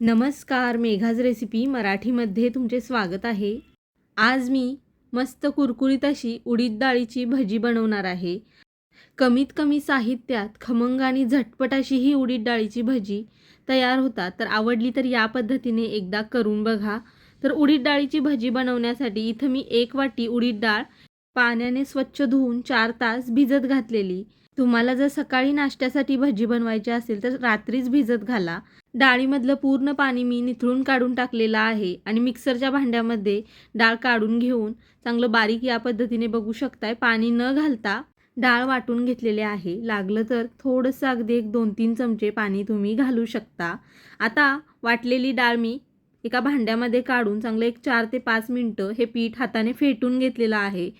नमस्कार, मेघाज रेसिपी मराठीमध्ये तुमचे स्वागत आहे। आज मी मस्त कुरकुरीत अशी उडीद डाळीची भजी बनवणार आहे। कमीत कमी साहित्यात खमंग आणि झटपट अशी ही उडीद डाळीची भजी तयार होतात। तर आवडली तर या पद्धतीने एकदा करून बघा। तर उडीद डाळीची भजी बनवण्यासाठी इथं मी 1 वाटी उडीद डाळ पाण्याने स्वच्छ धुवून 4 तास भिजत घातलेली। तुम्हाला जर सकाळी नाश्त्यासाठी भजी बनवायची असेल तर रात्रीच भिजत घाला। डाळीमधलं पूर्ण पाणी मी निथळून काढून टाकलेलं आहे आणि मिक्सरच्या भांड्यामध्ये डाळ काढून घेऊन चांगलं बारीक या पद्धतीने बघू शकताय पाणी न घालता डाळ वाटून घेतलेले आहे। लागलं तर थोडंसं अगदी 1-2-3 चमचे पाणी तुम्ही घालू शकता। आता वाटलेली डाळ मी एका भांड्यामध्ये काढून चांगलं 4 ते 5 मिनिटं हे पीठ हाताने फेटून घेतलेलं आहे।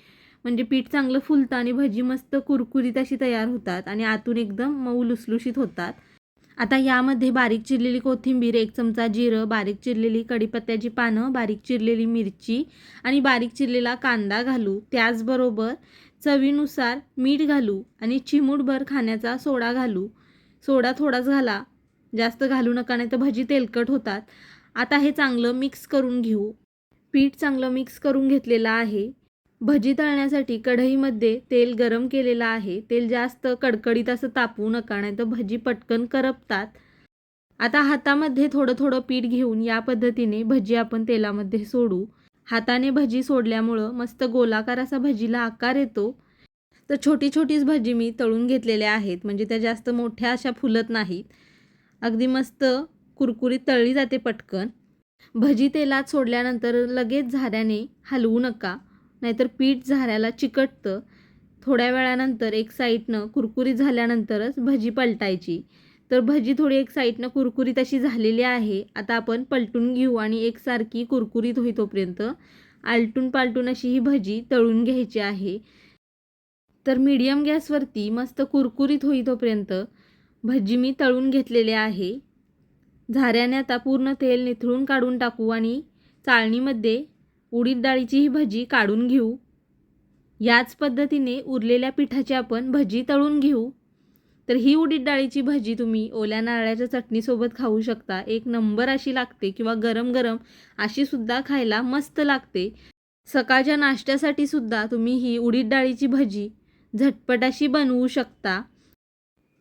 म्हणजे पीठ चांगलं फुलतं आणि भजी मस्त कुरकुरीत अशी तयार होतात आणि आतून एकदम मऊ लुसलुशीत होतात। आता यामध्ये बारीक चिरलेली कोथिंबीर, 1 चमचा जिरं, बारीक चिरलेली कढीपत्त्याची पानं, बारीक चिरलेली मिरची आणि बारीक चिरलेला कांदा घालू। त्याचबरोबर चवीनुसार मीठ घालू आणि चिमूटभर खाण्याचा सोडा घालू। सोडा थोडाच घाला, जास्त घालू नका, नाही तर भजी तेलकट होतात। आता हे चांगलं मिक्स करून घेऊ। पीठ चांगलं मिक्स करून घेतलेलं आहे। भजी तळण्यासाठी कढईमध्ये तेल गरम केलेलं आहे। तेल जास्त कडकडीत असं तापवू नका, नाही तर भजी पटकन करपतात। आता हातामध्ये थोडं थोडं पीठ घेऊन या पद्धतीने भजी आपण तेलामध्ये सोडू। हाताने भजी सोडल्यामुळं मस्त गोलाकार असा भजीला आकार येतो। तर छोटी छोटीच भजी मी तळून घेतलेल्या आहेत, म्हणजे त्या जास्त मोठ्या अशा फुलत नाहीत। अगदी मस्त कुरकुरीत तळली जाते पटकन। भजी तेलात सोडल्यानंतर लगेच झाऱ्याने हलवू नका, नाहीतर पीठ झाऱ्याला चिकटतं। थोड्या वेळानंतर एक साईडनं कुरकुरीत झाल्यानंतरच भजी पलटायची। तर भजी थोडी एक साईडनं कुरकुरीत अशी झालेली आहे। आता आपण पलटून घेऊ आणि एकसारखी कुरकुरीत होईतोपर्यंत आलटून पालटून अशी ही भजी तळून घ्यायची आहे। तर मीडियम गॅसवरती मस्त कुरकुरीत होईतोपर्यंत भजी मी तळून घेतलेले आहे। झाऱ्याने आता पूर्ण तेल निथळून काढून टाकू आणि चाळणीमध्ये उडीद डाळीची ही भजी काढून घेऊ। याच पद्धतीने उरलेल्या पिठाची आपण भजी तळून घेऊ। तर ही उडीद डाळीची भजी तुम्ही ओल्या नारळाच्या चटणीसोबत खाऊ शकता। एक नंबर अशी लागते, किंवा गरम गरम अशी सुद्धा खायला मस्त लागते। सकाळच्या नाश्त्यासाठी सुद्धा तुम्ही ही उडीद डाळीची भजी झटपट अशी बनवू शकता।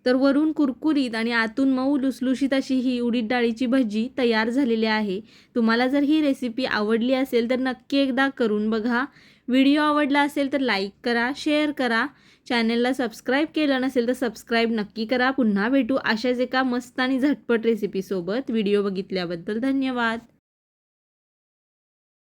तर वरून कुरकुरीत आणि आतून मऊ लुसलुशीत अशी ही उडीद डाळीची भजी तयार झालेली आहे। तुम्हाला जर ही रेसिपी आवडली असेल तर नक्की एकदा करून बघा। व्हिडिओ आवडला असेल तर लाईक करा, शेअर करा। चॅनलला सबस्क्राईब केलं नसेल तर सबस्क्राईब नक्की करा। पुन्हा भेटू अशाच एका मस्त आणि झटपट रेसिपीसोबत। व्हिडिओ बघितल्याबद्दल धन्यवाद।